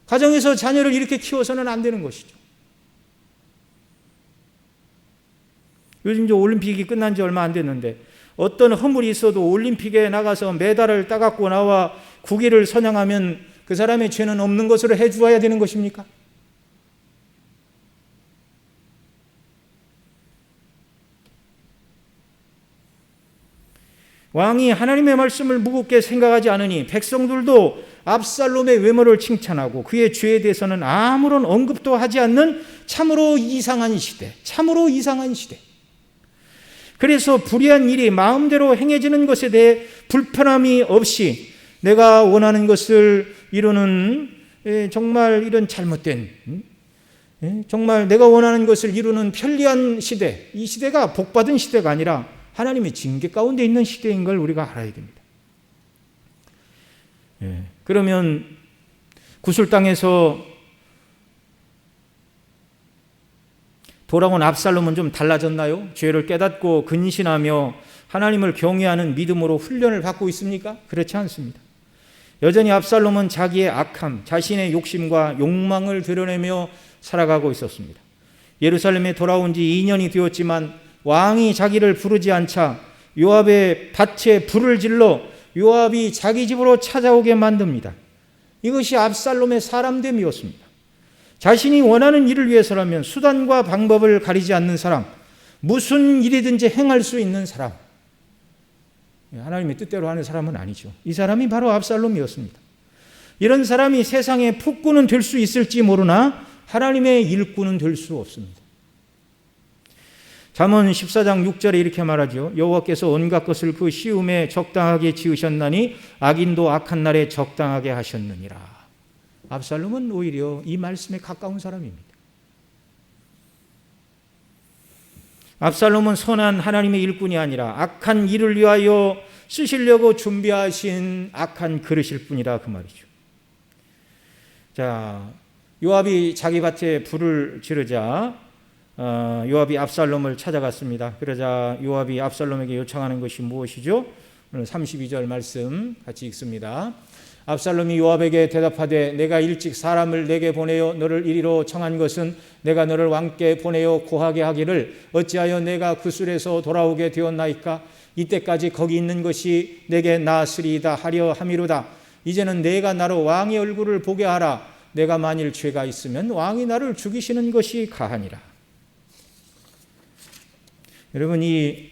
가정에서 자녀를 이렇게 키워서는 안 되는 것이죠. 요즘 이제 올림픽이 끝난 지 얼마 안 됐는데 어떤 허물이 있어도 올림픽에 나가서 메달을 따갖고 나와 국위를 선양하면 그 사람의 죄는 없는 것으로 해주어야 되는 것입니까? 왕이 하나님의 말씀을 무겁게 생각하지 않으니 백성들도 압살롬의 외모를 칭찬하고 그의 죄에 대해서는 아무런 언급도 하지 않는 참으로 이상한 시대, 참으로 이상한 시대. 그래서 불의한 일이 마음대로 행해지는 것에 대해 불편함이 없이 내가 원하는 것을 이루는 정말 이런 잘못된, 정말 내가 원하는 것을 이루는 편리한 시대, 이 시대가 복받은 시대가 아니라 하나님의 징계 가운데 있는 시대인 걸 우리가 알아야 됩니다. 그러면 구술 땅에서 돌아온 압살롬은 좀 달라졌나요? 죄를 깨닫고 근신하며 하나님을 경외하는 믿음으로 훈련을 받고 있습니까? 그렇지 않습니다. 여전히 압살롬은 자기의 악함, 자신의 욕심과 욕망을 드러내며 살아가고 있었습니다. 예루살렘에 돌아온 지 2년이 되었지만 왕이 자기를 부르지 않자 요압의 밭에 불을 질러 요압이 자기 집으로 찾아오게 만듭니다. 이것이 압살롬의 사람됨이었습니다. 자신이 원하는 일을 위해서라면 수단과 방법을 가리지 않는 사람, 무슨 일이든지 행할 수 있는 사람, 하나님의 뜻대로 하는 사람은 아니죠. 이 사람이 바로 압살롬이었습니다. 이런 사람이 세상의 폭군은 될 수 있을지 모르나 하나님의 일꾼은 될 수 없습니다. 잠언 14장 6절에 이렇게 말하죠. 여호와께서 온갖 것을 그 시음에 적당하게 지으셨나니 악인도 악한 날에 적당하게 하셨느니라. 압살롬은 오히려 이 말씀에 가까운 사람입니다. 압살롬은 선한 하나님의 일꾼이 아니라 악한 일을 위하여 쓰시려고 준비하신 악한 그릇일 뿐이라 그 말이죠. 자, 요압이 자기 밭에 불을 지르자 요압이 압살롬을 찾아갔습니다. 그러자 요압이 압살롬에게 요청하는 것이 무엇이죠? 오늘 32절 말씀 같이 읽습니다. 압살롬이 요압에게 대답하되 내가 일찍 사람을 내게 보내어 너를 이리로 청한 것은 내가 너를 왕께 보내어 고하게 하기를 어찌하여 내가 구술에서 돌아오게 되었나이까? 이때까지 거기 있는 것이 내게 나으리이다 하려 함이로다. 이제는 내가 나로 왕의 얼굴을 보게 하라. 내가 만일 죄가 있으면 왕이 나를 죽이시는 것이 가하니라. 여러분, 이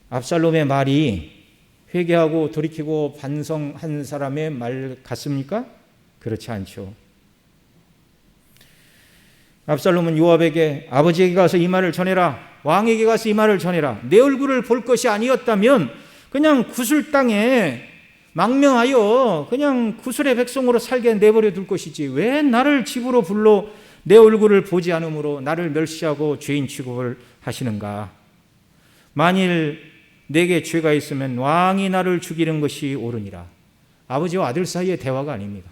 압살롬의 말이 회개하고 돌이키고 반성한 사람의 말 같습니까? 그렇지 않죠. 압살롬은 요압에게 아버지에게 가서 이 말을 전해라. 왕에게 가서 이 말을 전해라. 내 얼굴을 볼 것이 아니었다면 그냥 구술 땅에 망명하여 그냥 구술의 백성으로 살게 내버려 둘 것이지 왜 나를 집으로 불러 내 얼굴을 보지 않으므로 나를 멸시하고 죄인 취급을 하시는가? 만일 내게 죄가 있으면 왕이 나를 죽이는 것이 옳으니라. 아버지와 아들 사이의 대화가 아닙니다.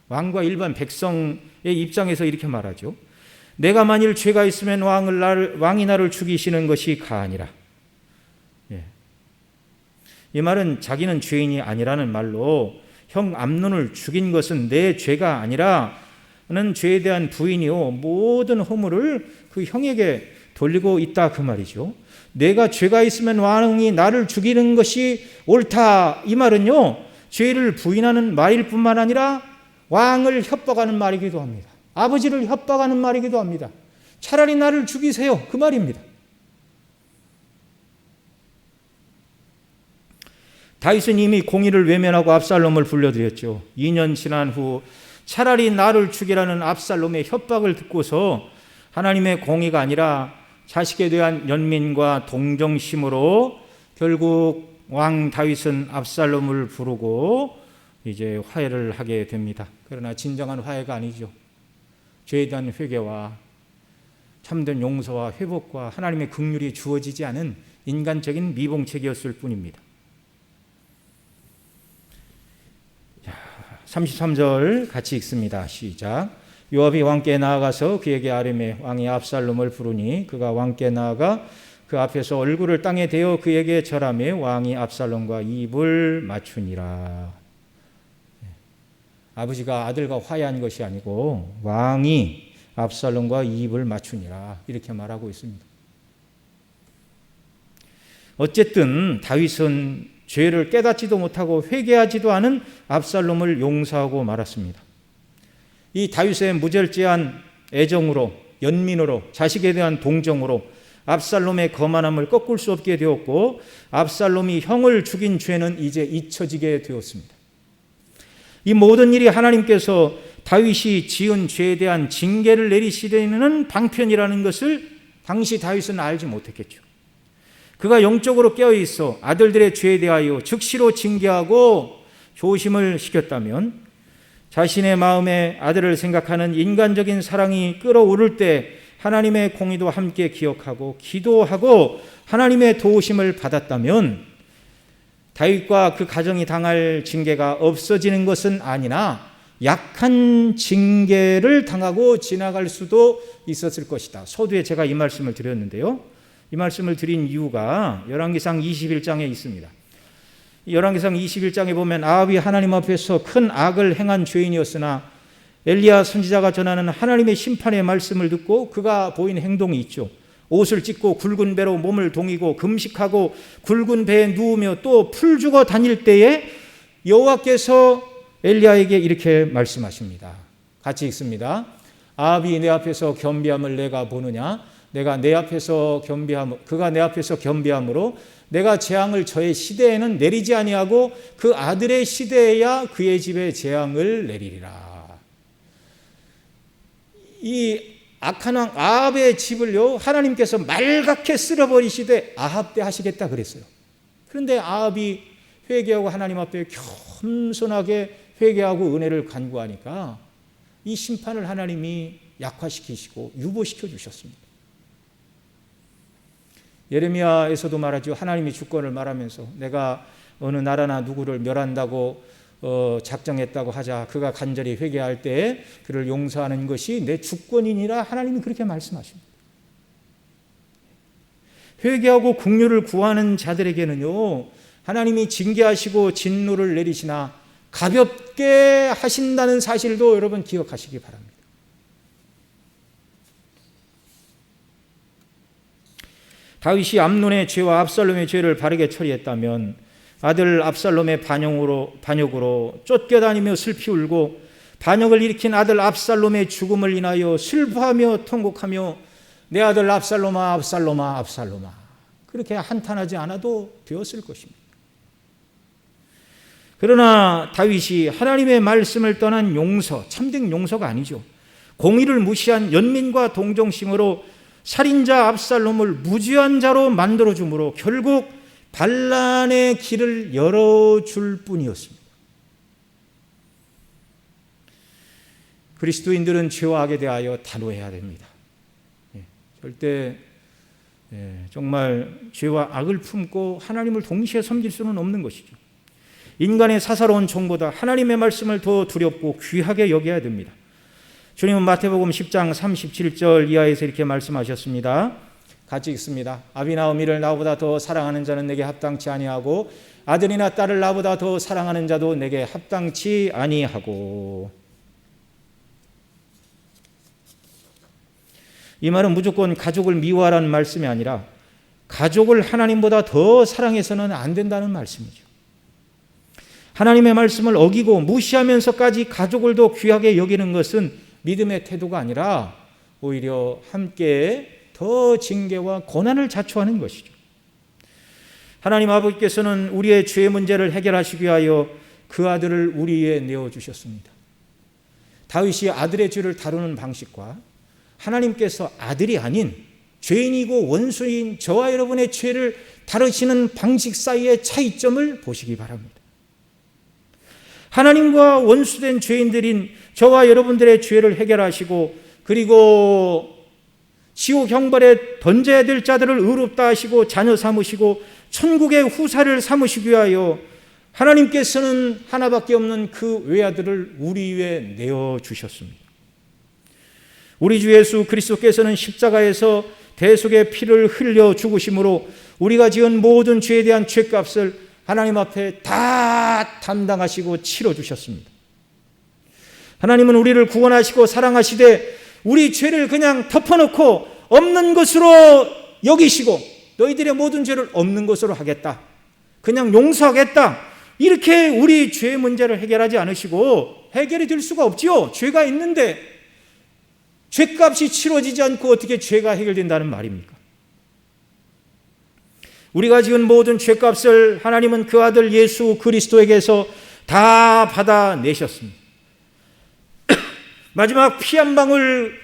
왕과 일반 백성의 입장에서 이렇게 말하죠. 내가 만일 죄가 있으면 왕이 나를 죽이시는 것이 가하니라. 이 말은 자기는 죄인이 아니라는 말로 형 암논을 죽인 것은 내 죄가 아니라 는 죄에 대한 부인이요 모든 허물을 그 형에게 돌리고 있다 그 말이죠. 내가 죄가 있으면 왕이 나를 죽이는 것이 옳다. 이 말은요, 죄를 부인하는 말일 뿐만 아니라 왕을 협박하는 말이기도 합니다. 아버지를 협박하는 말이기도 합니다. 차라리 나를 죽이세요. 그 말입니다. 다윗은 이미 공의를 외면하고 압살롬을 불러들였죠. 2년 지난 후 차라리 나를 죽이라는 압살롬의 협박을 듣고서 하나님의 공의가 아니라 자식에 대한 연민과 동정심으로 결국 왕 다윗은 압살롬을 부르고 이제 화해를 하게 됩니다. 그러나 진정한 화해가 아니죠. 죄에 대한 회개와 참된 용서와 회복과 하나님의 긍휼이 주어지지 않은 인간적인 미봉책이었을 뿐입니다. 33절 같이 읽습니다. 시작. 요압이 왕께 나아가서 그에게 아뢰매 왕이 압살롬을 부르니 그가 왕께 나아가 그 앞에서 얼굴을 땅에 대어 그에게 절하매 왕이 압살롬과 입을 맞추니라. 아버지가 아들과 화해한 것이 아니고 왕이 압살롬과 입을 맞추니라 이렇게 말하고 있습니다. 어쨌든 다윗은 죄를 깨닫지도 못하고 회개하지도 않은 압살롬을 용서하고 말았습니다. 이 다윗의 무절제한 애정으로, 연민으로, 자식에 대한 동정으로 압살롬의 거만함을 꺾을 수 없게 되었고 압살롬이 형을 죽인 죄는 이제 잊혀지게 되었습니다. 이 모든 일이 하나님께서 다윗이 지은 죄에 대한 징계를 내리시려는 방편이라는 것을 당시 다윗은 알지 못했겠죠. 그가 영적으로 깨어있어 아들들의 죄에 대하여 즉시로 징계하고 조심을 시켰다면 자신의 마음에 아들을 생각하는 인간적인 사랑이 끓어오를 때 하나님의 공의도 함께 기억하고 기도하고 하나님의 도우심을 받았다면 다윗과 그 가정이 당할 징계가 없어지는 것은 아니나 약한 징계를 당하고 지나갈 수도 있었을 것이다. 서두에 제가 이 말씀을 드렸는데요. 이 말씀을 드린 이유가 열왕기상 21장에 있습니다. 열왕기상 21장에 보면 아합이 하나님 앞에서 큰 악을 행한 죄인이었으나 엘리야 선지자가 전하는 하나님의 심판의 말씀을 듣고 그가 보인 행동이 있죠. 옷을 찢고 굵은 배로 몸을 동이고 금식하고 굵은 배에 누우며 또 풀죽어 다닐 때에 여호와께서 엘리야에게 이렇게 말씀하십니다. 같이 읽습니다. 아합이 내 앞에서 겸비함을 내가 보느냐? 그가 내 앞에서 겸비함으로 내가 재앙을 저의 시대에는 내리지 아니하고 그 아들의 시대에야 그의 집에 재앙을 내리리라. 이 악한 왕 아합의 집을요 하나님께서 말갛게 쓸어버리시되 아합 때 하시겠다 그랬어요. 그런데 아합이 회개하고 하나님 앞에 겸손하게 회개하고 은혜를 간구하니까 이 심판을 하나님이 약화시키시고 유보시켜 주셨습니다. 예레미야에서도 말하죠. 하나님이 주권을 말하면서 내가 어느 나라나 누구를 멸한다고 작정했다고 하자. 그가 간절히 회개할 때 그를 용서하는 것이 내 주권이니라 하나님이 그렇게 말씀하십니다. 회개하고 긍휼을 구하는 자들에게는요 하나님이 징계하시고 진노를 내리시나 가볍게 하신다는 사실도 여러분 기억하시기 바랍니다. 다윗이 암논의 죄와 압살롬의 죄를 바르게 처리했다면 아들 압살롬의 반역으로 쫓겨다니며 슬피 울고 반역을 일으킨 아들 압살롬의 죽음을 인하여 슬퍼하며 통곡하며 내 아들 압살롬아 압살롬아 압살롬아 그렇게 한탄하지 않아도 되었을 것입니다. 그러나 다윗이 하나님의 말씀을 떠난 용서, 참된 용서가 아니죠. 공의를 무시한 연민과 동정심으로 살인자 압살롬을 무죄한 자로 만들어줌으로 결국 반란의 길을 열어줄 뿐이었습니다. 그리스도인들은 죄와 악에 대하여 단호해야 됩니다. 절대 정말 죄와 악을 품고 하나님을 동시에 섬길 수는 없는 것이죠. 인간의 사사로운 종보다 하나님의 말씀을 더 두렵고 귀하게 여겨야 됩니다. 주님은 마태복음 10장 37절 이하에서 이렇게 말씀하셨습니다. 같이 읽습니다. 아비나 어미를 나보다 더 사랑하는 자는 내게 합당치 아니하고 아들이나 딸을 나보다 더 사랑하는 자도 내게 합당치 아니하고. 이 말은 무조건 가족을 미워하라는 말씀이 아니라 가족을 하나님보다 더 사랑해서는 안 된다는 말씀이죠. 하나님의 말씀을 어기고 무시하면서까지 가족을 더 귀하게 여기는 것은 믿음의 태도가 아니라 오히려 함께 더 징계와 고난을 자초하는 것이죠. 하나님 아버지께서는 우리의 죄 문제를 해결하시기 위하여 그 아들을 우리 위에 내어주셨습니다. 다윗이 아들의 죄를 다루는 방식과 하나님께서 아들이 아닌 죄인이고 원수인 저와 여러분의 죄를 다루시는 방식 사이의 차이점을 보시기 바랍니다. 하나님과 원수된 죄인들인 저와 여러분들의 죄를 해결하시고 그리고 지옥 형벌에 던져야 될 자들을 의롭다 하시고 자녀 삼으시고 천국의 후사를 삼으시기 위하여 하나님께서는 하나밖에 없는 그 외아들을 우리 위에 내어주셨습니다. 우리 주 예수 그리스도께서는 십자가에서 대속의 피를 흘려 죽으심으로 우리가 지은 모든 죄에 대한 죄값을 하나님 앞에 다 담당하시고 치러주셨습니다. 하나님은 우리를 구원하시고 사랑하시되 우리 죄를 그냥 덮어놓고 없는 것으로 여기시고 너희들의 모든 죄를 없는 것으로 하겠다, 그냥 용서하겠다, 이렇게 우리 죄 문제를 해결하지 않으시고, 해결이 될 수가 없지요. 죄가 있는데 죄값이 치러지지 않고 어떻게 죄가 해결된다는 말입니까? 우리가 지은 모든 죄값을 하나님은 그 아들 예수 그리스도에게서 다 받아내셨습니다. 마지막 피 한 방울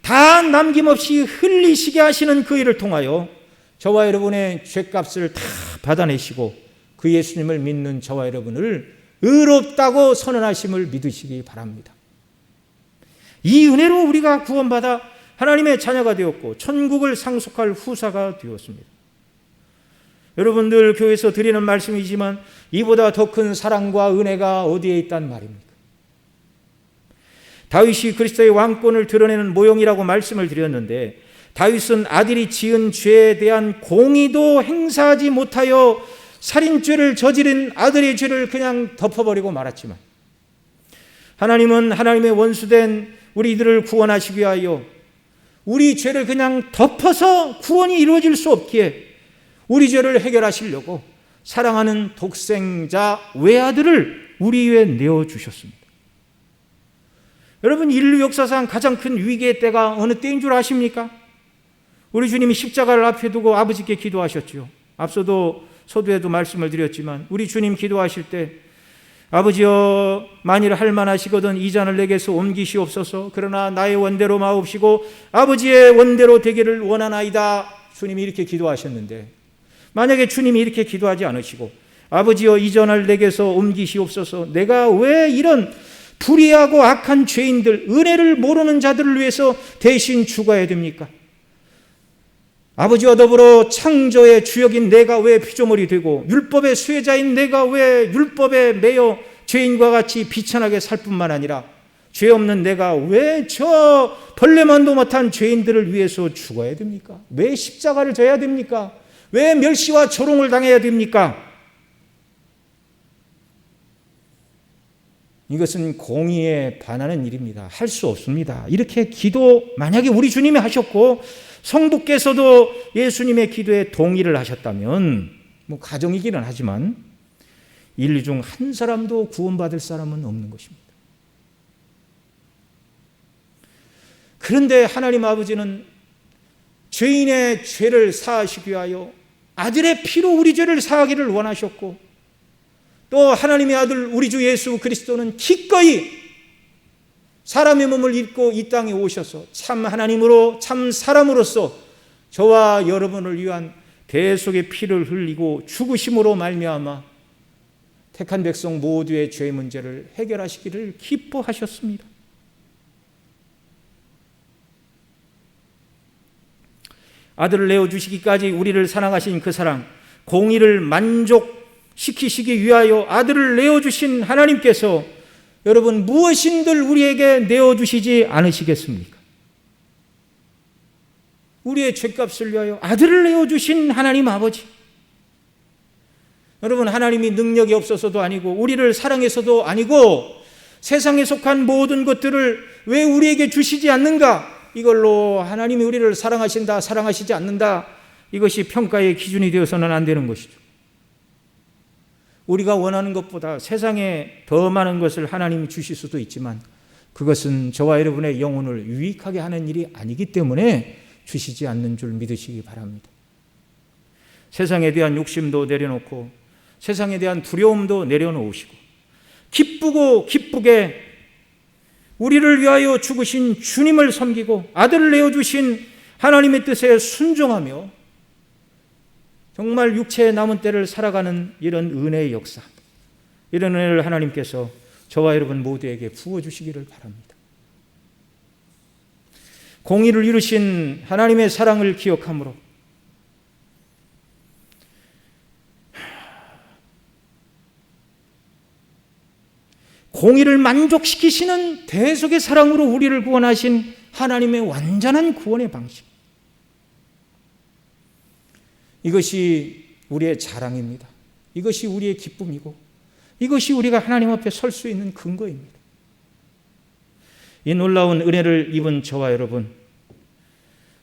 다 남김없이 흘리시게 하시는 그 일을 통하여 저와 여러분의 죄값을 다 받아내시고 그 예수님을 믿는 저와 여러분을 의롭다고 선언하심을 믿으시기 바랍니다. 이 은혜로 우리가 구원받아 하나님의 자녀가 되었고 천국을 상속할 후사가 되었습니다. 여러분들 교회에서 드리는 말씀이지만 이보다 더 큰 사랑과 은혜가 어디에 있단 말입니까? 다윗이 그리스도의 왕권을 드러내는 모형이라고 말씀을 드렸는데, 다윗은 아들이 지은 죄에 대한 공의도 행사하지 못하여 살인죄를 저지른 아들의 죄를 그냥 덮어버리고 말았지만, 하나님은 하나님의 원수된 우리들을 구원하시기 위하여 우리 죄를 그냥 덮어서 구원이 이루어질 수 없기에 우리 죄를 해결하시려고 사랑하는 독생자 외아들을 우리 위에 내어주셨습니다. 여러분, 인류 역사상 가장 큰 위기의 때가 어느 때인 줄 아십니까? 우리 주님이 십자가를 앞에 두고 아버지께 기도하셨죠. 앞서도 서두에도 말씀을 드렸지만 우리 주님 기도하실 때 아버지여, 만일 할만하시거든 이 잔을 내게서 옮기시옵소서. 그러나 나의 원대로 마옵시고 아버지의 원대로 되기를 원하나이다. 주님이 이렇게 기도하셨는데, 만약에 주님이 이렇게 기도하지 않으시고 아버지여 이 잔을 내게서 옮기시옵소서, 내가 왜 이런 불의하고 악한 죄인들, 은혜를 모르는 자들을 위해서 대신 죽어야 됩니까? 아버지와 더불어 창조의 주역인 내가 왜 피조물이 되고 율법의 수혜자인 내가 왜 율법에 매여 죄인과 같이 비천하게 살 뿐만 아니라 죄 없는 내가 왜 저 벌레만도 못한 죄인들을 위해서 죽어야 됩니까? 왜 십자가를 져야 됩니까? 왜 멸시와 조롱을 당해야 됩니까? 이것은 공의에 반하는 일입니다. 할 수 없습니다. 이렇게 기도 만약에 우리 주님이 하셨고 성부께서도 예수님의 기도에 동의를 하셨다면, 가정이기는 하지만 인류 중 한 사람도 구원받을 사람은 없는 것입니다. 그런데 하나님 아버지는 죄인의 죄를 사하시기 위하여 아들의 피로 우리 죄를 사하기를 원하셨고, 또 하나님의 아들 우리 주 예수 그리스도는 기꺼이 사람의 몸을 입고 이 땅에 오셔서 참 하나님으로 참 사람으로서 저와 여러분을 위한 대속의 피를 흘리고 죽으심으로 말미암아 택한 백성 모두의 죄 문제를 해결하시기를 기뻐하셨습니다. 아들을 내어주시기까지 우리를 사랑하신 그 사랑, 공의를 만족시키시기 위하여 아들을 내어주신 하나님께서 여러분 무엇인들 우리에게 내어주시지 않으시겠습니까? 우리의 죄값을 위하여 아들을 내어주신 하나님 아버지. 여러분, 하나님이 능력이 없어서도 아니고 우리를 사랑해서도 아니고 세상에 속한 모든 것들을 왜 우리에게 주시지 않는가? 이걸로 하나님이 우리를 사랑하신다, 사랑하시지 않는다, 이것이 평가의 기준이 되어서는 안 되는 것이죠. 우리가 원하는 것보다 세상에 더 많은 것을 하나님이 주실 수도 있지만 그것은 저와 여러분의 영혼을 유익하게 하는 일이 아니기 때문에 주시지 않는 줄 믿으시기 바랍니다. 세상에 대한 욕심도 내려놓고 세상에 대한 두려움도 내려놓으시고 기쁘고 기쁘게 우리를 위하여 죽으신 주님을 섬기고 아들을 내어주신 하나님의 뜻에 순종하며 정말 육체의 남은 때를 살아가는 이런 은혜의 역사, 이런 은혜를 하나님께서 저와 여러분 모두에게 부어주시기를 바랍니다. 공의를 이루신 하나님의 사랑을 기억함으로 공의를 만족시키시는 대속의 사랑으로 우리를 구원하신 하나님의 완전한 구원의 방식, 이것이 우리의 자랑입니다. 이것이 우리의 기쁨이고 이것이 우리가 하나님 앞에 설 수 있는 근거입니다. 이 놀라운 은혜를 입은 저와 여러분,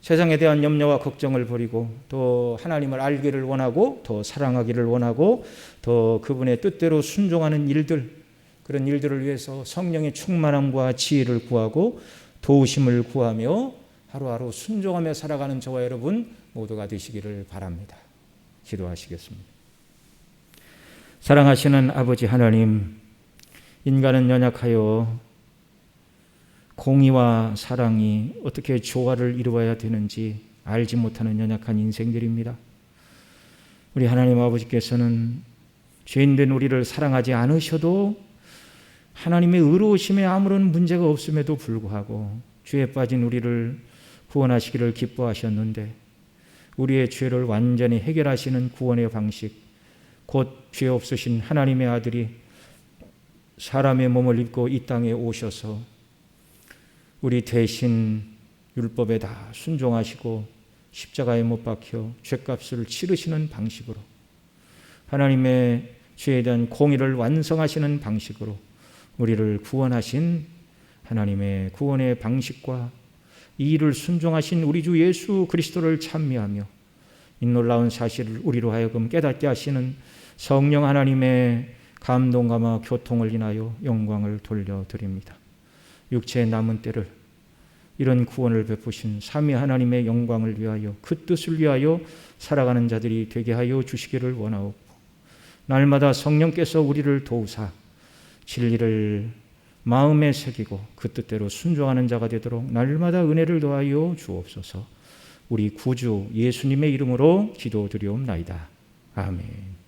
세상에 대한 염려와 걱정을 버리고 또 하나님을 알기를 원하고 더 사랑하기를 원하고 더 그분의 뜻대로 순종하는 일들, 그런 일들을 위해서 성령의 충만함과 지혜를 구하고 도우심을 구하며 하루하루 순종하며 살아가는 저와 여러분 모두가 되시기를 바랍니다. 기도하시겠습니다. 사랑하시는 아버지 하나님, 인간은 연약하여 공의와 사랑이 어떻게 조화를 이루어야 되는지 알지 못하는 연약한 인생들입니다. 우리 하나님 아버지께서는 죄인된 우리를 사랑하지 않으셔도 하나님의 의로우심에 아무런 문제가 없음에도 불구하고 죄에 빠진 우리를 구원하시기를 기뻐하셨는데, 우리의 죄를 완전히 해결하시는 구원의 방식, 곧 죄 없으신 하나님의 아들이 사람의 몸을 입고 이 땅에 오셔서 우리 대신 율법에 다 순종하시고 십자가에 못 박혀 죄값을 치르시는 방식으로, 하나님의 죄에 대한 공의를 완성하시는 방식으로 우리를 구원하신 하나님의 구원의 방식과 이 일을 순종하신 우리 주 예수 그리스도를 찬미하며 이 놀라운 사실을 우리로 하여금 깨닫게 하시는 성령 하나님의 감동감화 교통을 인하여 영광을 돌려드립니다. 육체의 남은 때를 이런 구원을 베푸신 삼위 하나님의 영광을 위하여, 그 뜻을 위하여 살아가는 자들이 되게 하여 주시기를 원하옵고, 날마다 성령께서 우리를 도우사 진리를 마음에 새기고 그 뜻대로 순종하는 자가 되도록 날마다 은혜를 더하여 주옵소서. 우리 구주 예수님의 이름으로 기도드리옵나이다. 아멘.